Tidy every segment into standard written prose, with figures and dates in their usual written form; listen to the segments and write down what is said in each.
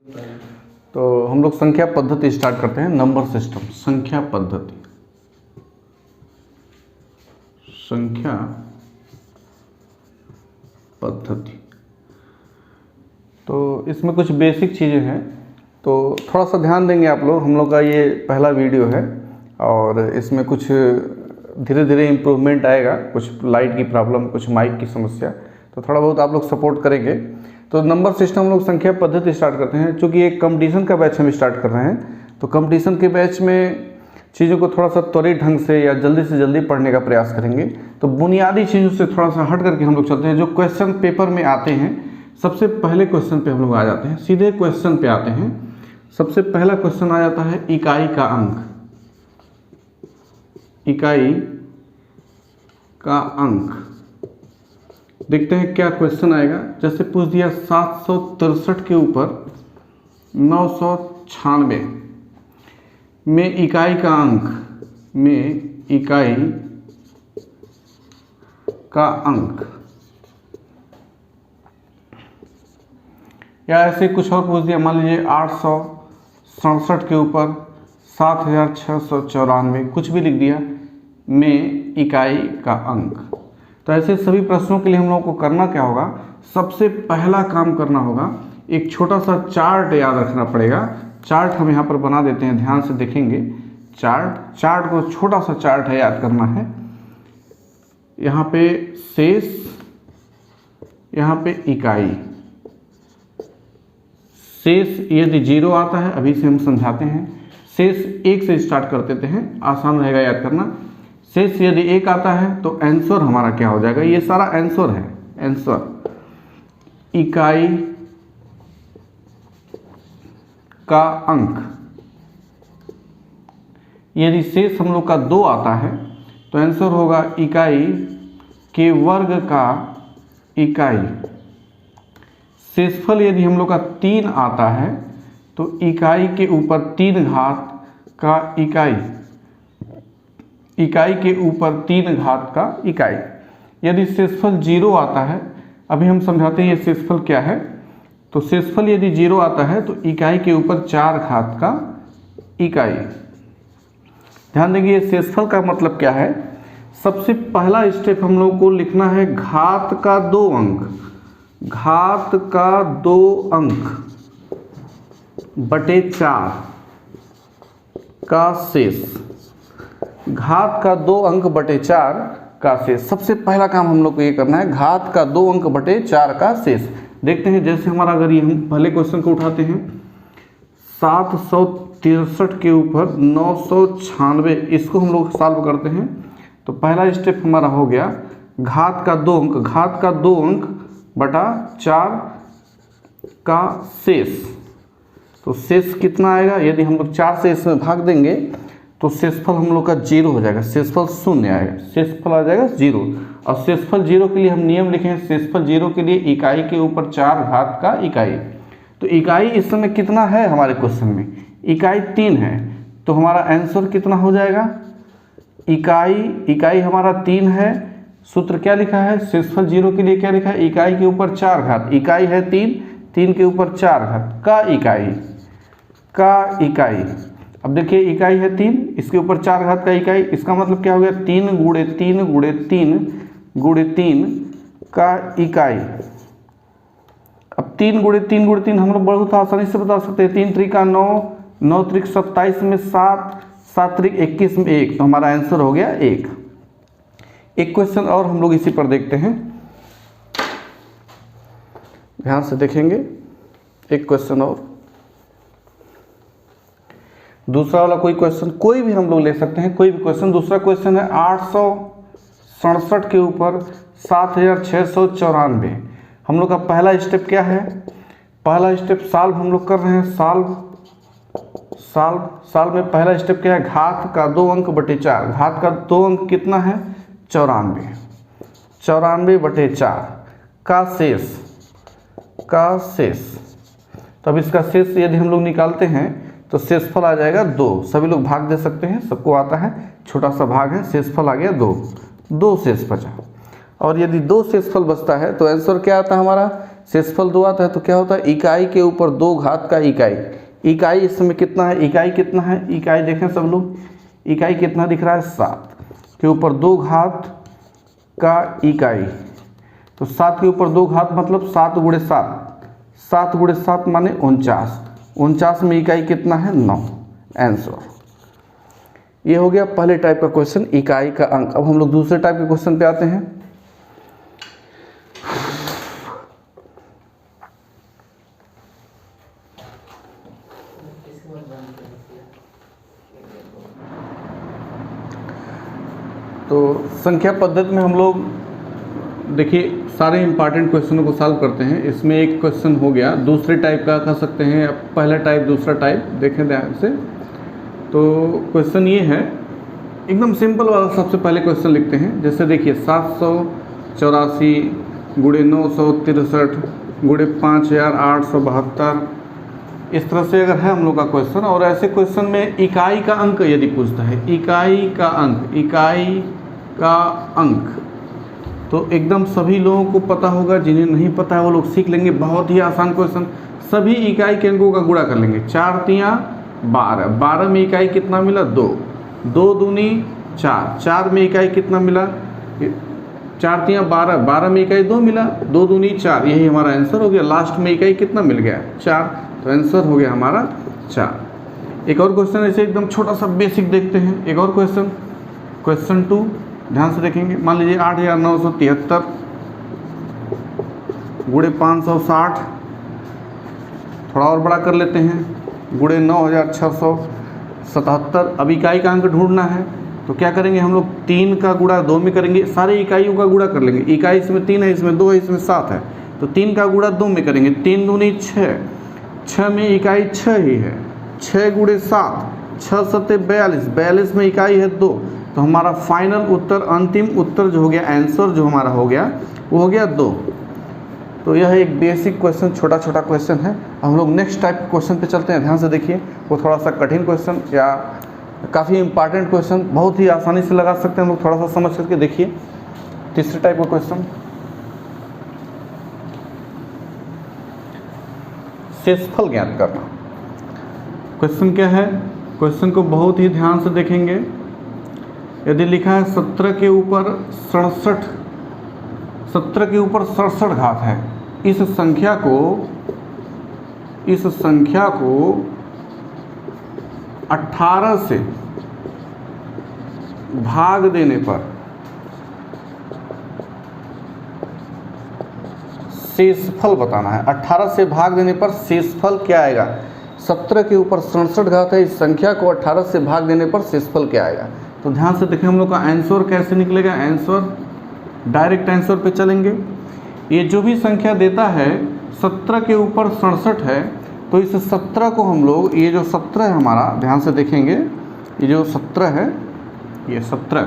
तो हम लोग संख्या पद्धति स्टार्ट करते हैं। नंबर सिस्टम, संख्या पद्धति, संख्या पद्धति। तो इसमें कुछ बेसिक चीज़ें हैं, तो थोड़ा सा ध्यान देंगे आप लोग। हम लोग का ये पहला वीडियो है और इसमें कुछ धीरे धीरे इम्प्रूवमेंट आएगा, कुछ लाइट की प्रॉब्लम, कुछ माइक की समस्या, तो थोड़ा बहुत आप लोग सपोर्ट करेंगे। तो नंबर सिस्टम हम लोग संख्या पद्धति स्टार्ट करते हैं। चूँकि एक कंपटीशन का बैच हम स्टार्ट कर रहे हैं, तो कंपटीशन के बैच में चीज़ों को थोड़ा सा त्वरित ढंग से या जल्दी से जल्दी पढ़ने का प्रयास करेंगे। तो बुनियादी चीज़ों से थोड़ा सा हट करके हम लोग चलते हैं। जो क्वेश्चन पेपर में आते हैं, सबसे पहले क्वेश्चन पे हम लोग आ जाते हैं, सीधे क्वेश्चन पे आते हैं। सबसे पहला क्वेश्चन आ जाता है इकाई का अंक। इकाई का अंक, देखते हैं क्या क्वेश्चन आएगा। जैसे पूछ दिया 763 के ऊपर 996 में इकाई का अंक, में इकाई का अंक, या ऐसे कुछ और पूछ दिया। मान लीजिए 867 के ऊपर 7694, कुछ भी लिख दिया, में इकाई का अंक। तो ऐसे सभी प्रश्नों के लिए हम लोगों को करना क्या होगा, सबसे पहला काम करना होगा, एक छोटा सा चार्ट याद रखना पड़ेगा। चार्ट हम यहाँ पर बना देते हैं, ध्यान से देखेंगे। चार्ट को छोटा सा चार्ट है, याद करना है। यहाँ पे शेष, यहाँ पे इकाई। शेष यदि 0 आता है, अभी से हम समझाते हैं। शेष 1 से स्टार्ट कर देते हैं, आसान रहेगा याद करना। शेष यदि 1 आता है तो आंसर हमारा क्या हो जाएगा, ये सारा आंसर है। आंसर इकाई का अंक। यदि शेष हम लोग का 2 आता है तो आंसर होगा इकाई के वर्ग का इकाई। शेषफल यदि हम लोग का 3 आता है तो इकाई के ऊपर 3 घात का इकाई। इकाई के ऊपर 3 घात का इकाई। यदि शेषफल 0 आता है, अभी हम समझाते हैं ये शेषफल क्या है। तो शेषफल यदि 0 आता है तो इकाई के ऊपर 4 घात का इकाई। ध्यान देंगे, ये शेषफल का मतलब क्या है। सबसे पहला स्टेप हम लोग को लिखना है घात का 2 अंक, घात का 2 अंक बटे 4 का शेष। घात का 2 अंक बटे 4 का शेष। सबसे पहला काम हम लोग को ये करना है, घात का 2 अंक बटे 4 का शेष। देखते हैं, जैसे हमारा अगर ये हम पहले क्वेश्चन को उठाते हैं, 763 के ऊपर 996, इसको हम लोग सॉल्व करते हैं। तो पहला स्टेप हमारा हो गया घात का 2 अंक, घात का 2 अंक बटा 4 का शेष। तो शेष कितना आएगा, यदि हम लोग 4 से इसमें भाग देंगे तो शेषफल हम लोग का 0 हो जाएगा, शेषफल 0 आएगा, शेषफल आ जाएगा 0। और शेषफल 0 के लिए हम नियम लिखें, शेषफल 0 के लिए इकाई के ऊपर 4 घात का इकाई। तो इकाई इस समय कितना है हमारे क्वेश्चन में, इकाई 3 है। तो हमारा आंसर कितना हो जाएगा, इकाई हमारा 3 है। सूत्र क्या लिखा है, शेषफल 0 के लिए क्या लिखा है, इकाई के ऊपर 4 घात, इकाई है 3 के ऊपर 4 घात का इकाई। अब देखिए इकाई है 3, इसके ऊपर 4 घात का इकाई, इसका मतलब क्या हो गया, 3 गुणे 3 गुणे 3 गुणे 3 का इकाई। अब 3 गुणे 3 गुणे 3 हम लोग बहुत आसानी से बता सकते हैं। 3 त्रिका 9, 9 त्रिक 27 में 7, 7 त्रिक 21 में 1, तो हमारा आंसर हो गया 1। एक क्वेश्चन और हम लोग इसी पर देखते हैं, ध्यान से देखेंगे। एक क्वेश्चन और, दूसरा वाला कोई क्वेश्चन, कोई भी हम लोग ले सकते हैं, कोई भी क्वेश्चन। दूसरा क्वेश्चन है 867 के ऊपर 7694। हम लोग का पहला स्टेप क्या है, पहला स्टेप सॉल्व हम लोग कर रहे हैं। सॉल्व में पहला स्टेप क्या है, घात का 2 अंक बटे 4। घात का 2 अंक कितना है, 94, 94 बटे 4 का शेष। तब इसका शेष यदि हम लोग निकालते हैं तो शेषफल आ जाएगा 2। सभी लोग भाग दे सकते हैं, सबको आता है, छोटा सा भाग है, शेषफल आ गया 2 शेष बचा। और यदि 2 शेषफल बचता है तो आंसर क्या आता है हमारा, शेषफल 2 आता है तो क्या होता है, इकाई के ऊपर 2 घात का इकाई। इकाई इस समय कितना है, इकाई कितना है, इकाई देखें सब लोग, इकाई कितना दिख रहा है, 7 के ऊपर 2 घात का इकाई। तो 7 के ऊपर 2 घात मतलब 7 गुणे 7, 7 गुणे 7 माने 49, 49 में इकाई कितना है, 9। आंसर ये हो गया पहले टाइप का क्वेश्चन, इकाई का अंक। अब हम लोग दूसरे टाइप के क्वेश्चन पे आते हैं। तो संख्या पद्धति में हम लोग देखिए सारे इंपॉर्टेंट क्वेश्चनों को सॉल्व करते हैं। इसमें एक क्वेश्चन हो गया दूसरे टाइप का कह सकते हैं, पहला टाइप दूसरा टाइप देखें ध्यान से। तो क्वेश्चन ये है, एकदम सिंपल वाला सबसे पहले क्वेश्चन लिखते हैं। जैसे देखिए 784 गुणे 963 गुणे 5872, इस तरह से अगर है हम लोग का क्वेश्चन। और ऐसे क्वेश्चन में इकाई का अंक यदि पूछता है, इकाई का अंक, इकाई का अंक, तो एकदम सभी लोगों को पता होगा, जिन्हें नहीं पता है वो लोग सीख लेंगे। बहुत ही आसान क्वेश्चन, सभी इकाई के अंकों का गुणा कर लेंगे। 4 तियाँ 12, 12 में इकाई कितना मिला, 2, 2 दूनी 4, 4 में इकाई कितना मिला, 4 तियाँ 12, 12 में इकाई 2 मिला, 2 दूनी 4, यही हमारा आंसर हो गया। लास्ट में इकाई कितना मिल गया, 4, तो आंसर हो गया हमारा 4। एक और क्वेश्चन ऐसे एकदम छोटा सा बेसिक देखते हैं। एक और क्वेश्चन, क्वेश्चन 2 ध्यान से देखेंगे। मान लीजिए 8973 गुणे 560, थोड़ा और बड़ा कर लेते हैं, गुणे 9677। अब इकाई का अंक ढूंढना है तो क्या करेंगे हम लोग, 3 का गुणा 2 में करेंगे, सारे इकाइयों का गुणा कर लेंगे। इकाई इसमें 3 है, इसमें 2 है, इसमें 7 है, तो 3 का गुणा 2 में करेंगे। 3 दूनी 6, 6 में इकाई 6 ही है, 6 गुणे 7, 6 सत्ते 42, 42 में इकाई है 2, तो हमारा फाइनल उत्तर, अंतिम उत्तर जो हो गया, आंसर जो हमारा हो गया वो हो गया 2। तो यह एक बेसिक क्वेश्चन, छोटा छोटा क्वेश्चन है। हम लोग नेक्स्ट टाइप क्वेश्चन पे चलते हैं। ध्यान से देखिए, वो थोड़ा सा कठिन क्वेश्चन या काफ़ी इंपॉर्टेंट क्वेश्चन, बहुत ही आसानी से लगा सकते हैं हम लोग, थोड़ा सा समझ करके देखिए। तीसरे टाइप का क्वेश्चन, शेषफल ज्ञात करना। क्वेश्चन क्या है, क्वेश्चन को बहुत ही ध्यान से देखेंगे। यदि लिखा है 17 के ऊपर 67, 17 के ऊपर 67 घात है, इस संख्या को 18 से भाग देने पर शेषफल बताना है। 18 से भाग देने पर शेषफल क्या आएगा। 17 के ऊपर 67 घात है, इस संख्या को 18 से भाग देने पर शेषफल क्या आएगा। तो ध्यान से देखें हम लोग का आंसर कैसे निकलेगा। आंसर डायरेक्ट आंसर पे चलेंगे। ये जो भी संख्या देता है 17 के ऊपर 67 है, तो इस 17 को हम लोग, ये जो 17 है हमारा, ध्यान से देखेंगे, ये जो 17 है, ये 17,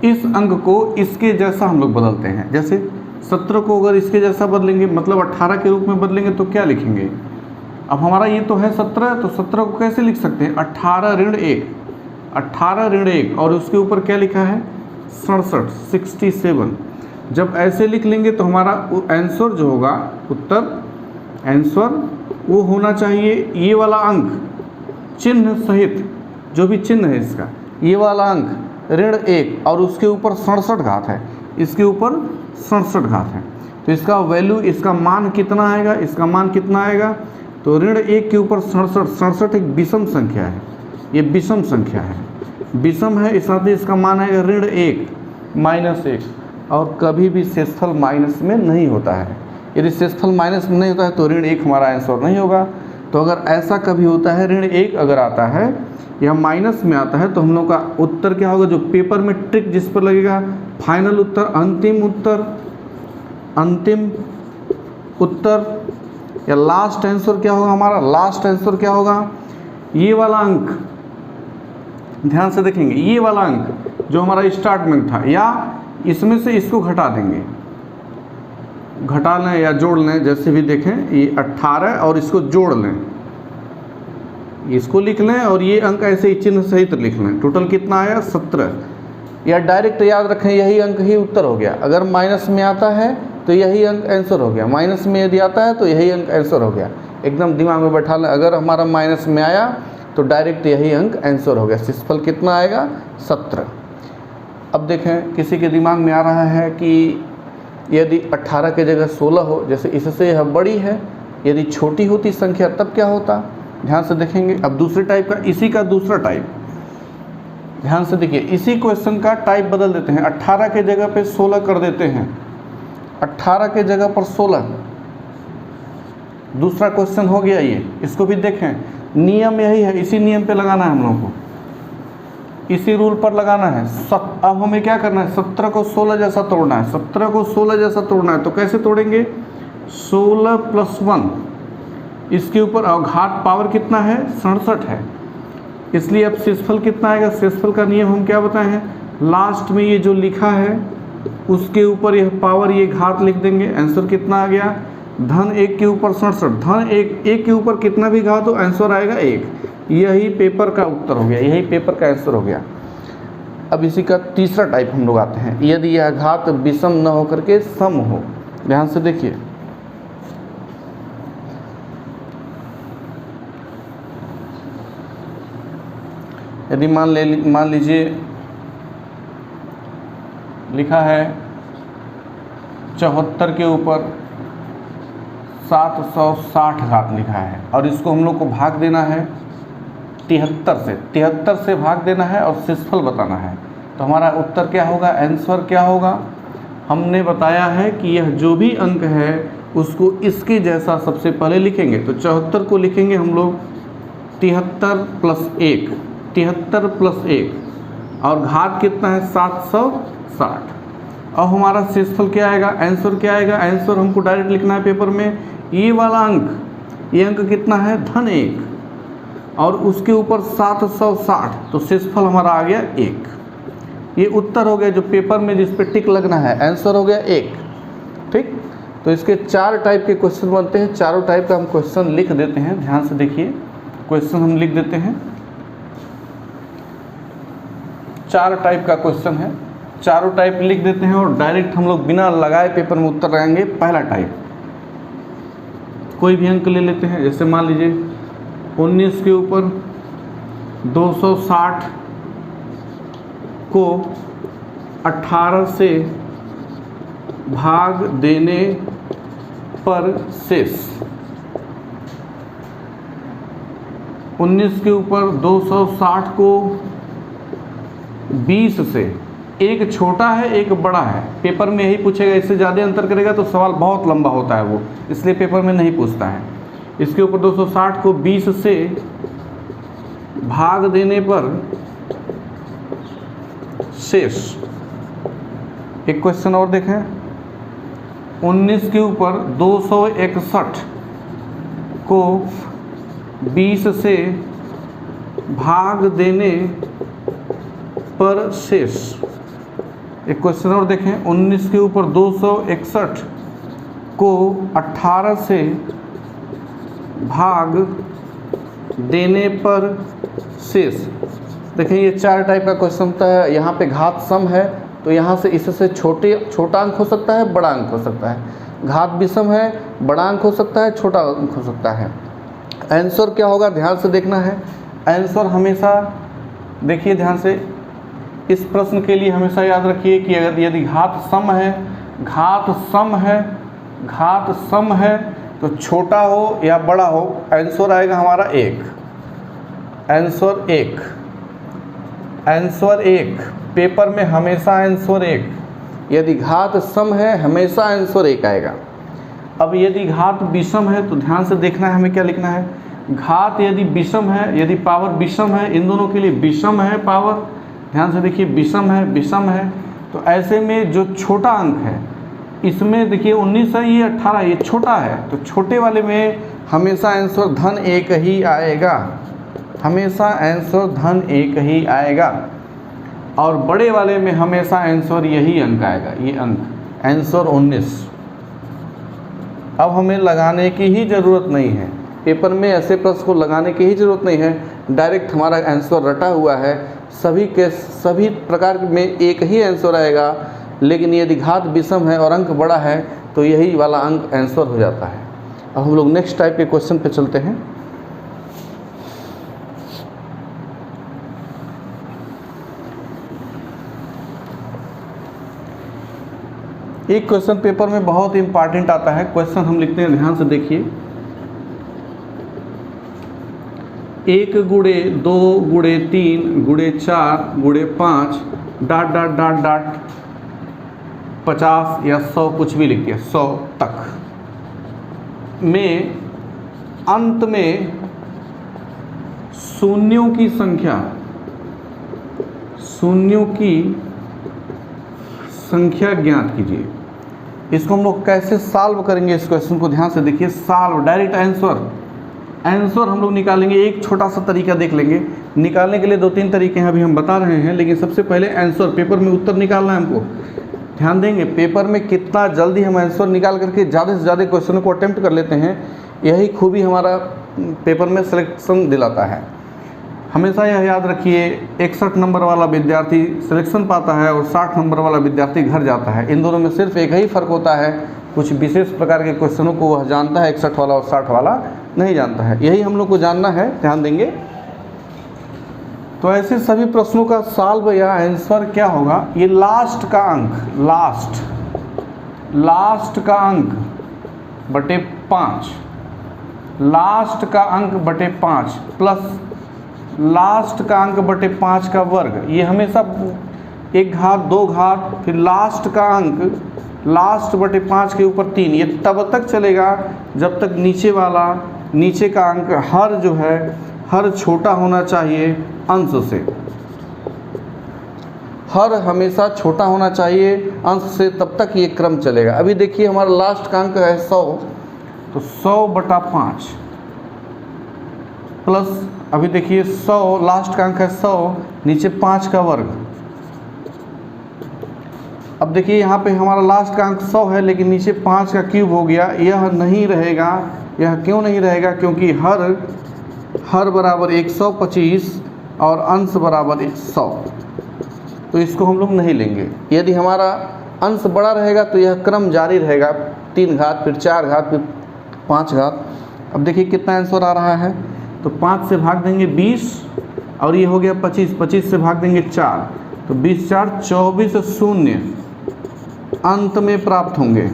इस अंक को इसके जैसा हम लोग बदलते हैं। जैसे 17 को अगर इसके जैसा बदलेंगे, मतलब 18 के रूप में बदलेंगे, तो क्या लिखेंगे। अब हमारा ये तो है 17, तो 17 को कैसे लिख सकते हैं, 18 ऋण 1, 18 ऋण 1, और उसके ऊपर क्या लिखा है 67, 67। जब ऐसे लिख लेंगे तो हमारा आंसर जो होगा, उत्तर आंसर वो होना चाहिए ये वाला अंक, चिन्ह सहित, जो भी चिन्ह है इसका, ये वाला अंक ऋण 1, और उसके ऊपर 67 घात है, इसके ऊपर 67 घात है, तो इसका वैल्यू, इसका मान कितना आएगा, इसका मान कितना आएगा। तो ऋण 1 के ऊपर 67, 67 एक विषम संख्या है, ये विषम संख्या है, विषम है, इस साथ ही इसका मान आएगा ऋण 1 -1, और कभी भी शेषफल माइनस में नहीं होता है। यदि शेषफल माइनस में नहीं होता है तो ऋण 1 हमारा आंसर नहीं होगा। तो अगर ऐसा कभी होता है, ऋण 1 अगर आता है या माइनस में आता है, तो हम लोग का उत्तर क्या होगा, जो पेपर में टिक जिस पर लगेगा, फाइनल उत्तर, अंतिम उत्तर, अंतिम उत्तर या लास्ट आंसर क्या होगा हमारा, लास्ट आंसर क्या होगा, ये वाला अंक, ध्यान से देखेंगे, ये वाला अंक जो हमारा स्टार्ट में था, या इसमें से इसको घटा देंगे, घटा लें या जोड़ लें, जैसे भी देखें, ये 18 और इसको जोड़ लें, इसको लिख लें, और ये अंक ऐसे ही चिन्ह सहित लिख लें। टोटल कितना आया 17, या डायरेक्ट याद रखें यही अंक ही उत्तर हो गया। अगर माइनस में आता है तो यही अंक आंसर हो गया। माइनस में यदि आता है तो यही अंक आंसर हो गया। एकदम दिमाग में बैठा लें, अगर हमारा माइनस में आया तो डायरेक्ट यही अंक आंसर हो गया। शेषफल कितना आएगा? 17। अब देखें किसी के दिमाग में आ रहा है कि यदि 18 की जगह 16 हो, जैसे इससे यह बड़ी है, यदि छोटी होती संख्या तब क्या होता? ध्यान से देखेंगे। अब दूसरे टाइप का, इसी का दूसरा टाइप ध्यान से देखिए, इसी क्वेश्चन का टाइप बदल देते हैं। 18 के जगह पे 16 कर देते हैं, 18 के जगह पर 16। दूसरा क्वेश्चन हो गया ये। इसको भी देखें, नियम यही है, इसी नियम पे लगाना है हम लोगों को, इसी रूल पर लगाना है। अब हमें क्या करना है? 17 को 16 जैसा तोड़ना है, 17 को 16 जैसा तोड़ना है। तो कैसे तोड़ेंगे? 16 + 1 इसके ऊपर, और घात पावर कितना है? 67 है। इसलिए अब शेषफल कितना आएगा? शेषफल का नियम हम क्या बताए हैं? लास्ट में ये जो लिखा है उसके ऊपर यह पावर, ये घात लिख देंगे। आंसर कितना आ गया? धन 1 के ऊपर 67। धन 1 के ऊपर कितना भी घात हो आंसर आएगा 1। यही पेपर का उत्तर हो गया, यही पेपर का आंसर हो गया। अब इसी का तीसरा टाइप हम लोग आते हैं, यदि यह घात विषम न होकर के सम हो। ध्यान से देखिए, यदि मान लीजिए लिखा है 74 के ऊपर 760 घात लिखा है, और इसको हम लोग को भाग देना है 73 से भाग देना है और शेषफल बताना है। तो हमारा उत्तर क्या होगा? आंसर क्या होगा? हमने बताया है कि यह जो भी अंक है उसको इसके जैसा सबसे पहले लिखेंगे। तो 74 को लिखेंगे हम लोग 73 + 1, 73 + 1, और घात कितना है? 760। अब हमारा शेषफल क्या आएगा? आंसर क्या आएगा? आंसर हमको डायरेक्ट लिखना है पेपर में, ये वाला अंक, ये अंक कितना है? धन 1, और उसके ऊपर 760। तो शेषफल हमारा आ गया 1। ये उत्तर हो गया जो पेपर में जिस पे टिक लगना है, आंसर हो गया 1। ठीक, तो इसके 4 टाइप के क्वेश्चन बनते हैं। चारों टाइप का हम क्वेश्चन लिख देते हैं। ध्यान से देखिए, क्वेश्चन हम लिख देते हैं। 4 टाइप का क्वेश्चन है, चारों टाइप लिख देते हैं और डायरेक्ट हम लोग बिना लगाए पेपर में उत्तर लगाएंगे। पहला टाइप, कोई भी अंक ले लेते हैं, जैसे मान लीजिए 19 के ऊपर 260 को 18 से भाग देने पर शेष। 19 के ऊपर 260 को 20 से, एक छोटा है एक बड़ा है, पेपर में यही पूछेगा। इससे ज़्यादा अंतर करेगा तो सवाल बहुत लंबा होता है वो, इसलिए पेपर में नहीं पूछता है। इसके ऊपर 260 को 20 से भाग देने पर शेष। एक क्वेश्चन और देखें, 19 के ऊपर 261 को 20 से भाग देने पर शेष। एक क्वेश्चन और देखें, 19 के ऊपर 261 को 18 से भाग देने पर शेष। देखिए ये 4 टाइप का क्वेश्चन होता है। यहाँ पे घात सम है तो यहाँ से इससे छोटा अंक हो सकता है, बड़ा अंक हो सकता है। घात विषम है, बड़ा अंक हो सकता है, छोटा अंक हो सकता है। आंसर क्या होगा? ध्यान से देखना है। आंसर हमेशा देखिए ध्यान से, इस प्रश्न के लिए हमेशा याद रखिए कि अगर यदि घात सम है तो छोटा हो या बड़ा हो, आंसर आएगा हमारा 1। आंसर 1 पेपर में हमेशा आंसर 1। यदि घात सम है हमेशा आंसर 1 आएगा। अब यदि घात विषम है तो ध्यान से देखना है हमें क्या लिखना है। घात यदि विषम है, यदि पावर विषम है, इन दोनों के लिए विषम है पावर, ध्यान से देखिए विषम है, तो ऐसे में जो छोटा अंक है, इसमें देखिए 19 है, ये 18, ये छोटा है, तो छोटे वाले में हमेशा आंसर धन 1 ही आएगा, हमेशा आंसर धन 1 ही आएगा। और बड़े वाले में हमेशा आंसर यही अंक आएगा, ये अंक आंसर 19। अब हमें लगाने की ही ज़रूरत नहीं है, पेपर में ऐसे प्रश्न को लगाने की ही ज़रूरत नहीं है, डायरेक्ट हमारा आंसर रटा हुआ है। सभी प्रकार में एक ही आंसर आएगा, लेकिन यदि घात विषम है और अंक बड़ा है तो यही वाला अंक आंसर हो जाता है। अब हम लोग नेक्स्ट टाइप के क्वेश्चन पे चलते हैं। एक क्वेश्चन पेपर में बहुत इंपॉर्टेंट आता है। क्वेश्चन हम लिखते हैं, ध्यान से देखिए। 1 गुणे 2 गुणे 3 गुणे 4 गुणे 5 डॉट डॉट डॉट डॉट 50 या 100 कुछ भी लिखिए, 100 तक में अंत में शून्यों की संख्या ज्ञात कीजिए। इसको हम लोग कैसे सॉल्व करेंगे? इस क्वेश्चन को ध्यान से देखिए। सॉल्व, डायरेक्ट आंसर हम लोग निकालेंगे। एक छोटा सा तरीका देख लेंगे। निकालने के लिए 2-3 तरीके हैं, अभी हम बता रहे हैं, लेकिन सबसे पहले आंसर, पेपर में उत्तर निकालना है हमको। ध्यान देंगे पेपर में कितना जल्दी हम आंसर निकाल करके ज़्यादा से ज़्यादा क्वेश्चनों को अटेम्प्ट कर लेते हैं, यही खूबी हमारा पेपर में सिलेक्शन दिलाता है। हमेशा यह याद रखिए, 61 नंबर वाला विद्यार्थी सिलेक्शन पाता है और 60 नंबर वाला विद्यार्थी घर जाता है। इन दोनों में सिर्फ एक ही फ़र्क होता है, कुछ विशेष प्रकार के क्वेश्चनों को वह जानता है, 61 वाला और 60 वाला नहीं जानता है। यही हम लोग को जानना है, ध्यान देंगे। तो ऐसे सभी प्रश्नों का सॉल्व या आंसर क्या होगा? ये लास्ट का अंक, लास्ट का अंक बटे 5, लास्ट का अंक बटे 5 प्लस लास्ट का अंक बटे 5 का वर्ग। ये हमेशा 1 घात 2 घात, फिर लास्ट का अंक लास्ट बटे 5 के ऊपर 3। ये तब तक चलेगा जब तक नीचे का अंक हर जो है हर छोटा होना चाहिए अंश से। हर हमेशा छोटा होना चाहिए अंश से, तब तक ये क्रम चलेगा। अभी देखिए हमारा लास्ट का अंक है 100, तो 100 बटा 5 प्लस, अभी देखिए 100 लास्ट का अंक है 100, नीचे 5 का वर्ग। अब देखिए यहाँ पे हमारा लास्ट का अंक 100 है, लेकिन नीचे 5 का क्यूब हो गया। यह नहीं रहेगा। यह क्यों नहीं रहेगा? क्योंकि हर बराबर 125 और अंश बराबर 100, तो इसको हम लोग नहीं लेंगे। यदि हमारा अंश बड़ा रहेगा तो यह क्रम जारी रहेगा, 3 घात, फिर 4 घात, फिर 5 घात। अब देखिए कितना आंसर आ रहा है, तो 5 से भाग देंगे 20 और ये हो गया 25, 25 से भाग देंगे 4, तो 20 4 24 शून्य अंत में प्राप्त होंगे।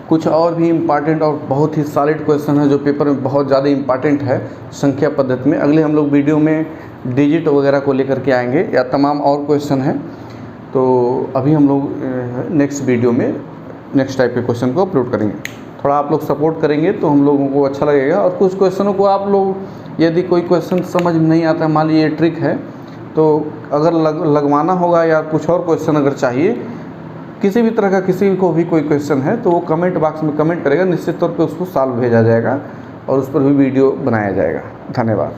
कुछ और भी इम्पॉर्टेंट और बहुत ही सॉलिड क्वेश्चन है जो पेपर में बहुत ज़्यादा इम्पॉर्टेंट है संख्या पद्धति में। अगले हम लोग वीडियो में डिजिट वगैरह को लेकर के आएंगे या तमाम और क्वेश्चन हैं। तो अभी हम लोग नेक्स्ट वीडियो में नेक्स्ट टाइप के क्वेश्चन को अपलोड करेंगे। थोड़ा आप लोग सपोर्ट करेंगे तो हम लोगों को अच्छा लगेगा। और कुछ क्वेश्चनों को आप लोग, यदि कोई क्वेश्चन समझ में नहीं आता, मान लीजिए ट्रिक है, तो अगर लगवाना होगा या कुछ और क्वेश्चन अगर चाहिए, किसी भी तरह का किसी को भी कोई क्वेश्चन है, तो वो कमेंट बॉक्स में कमेंट करेगा, निश्चित तौर पे उसको सॉल्व भेजा जाएगा और उस पर भी वीडियो बनाया जाएगा। धन्यवाद।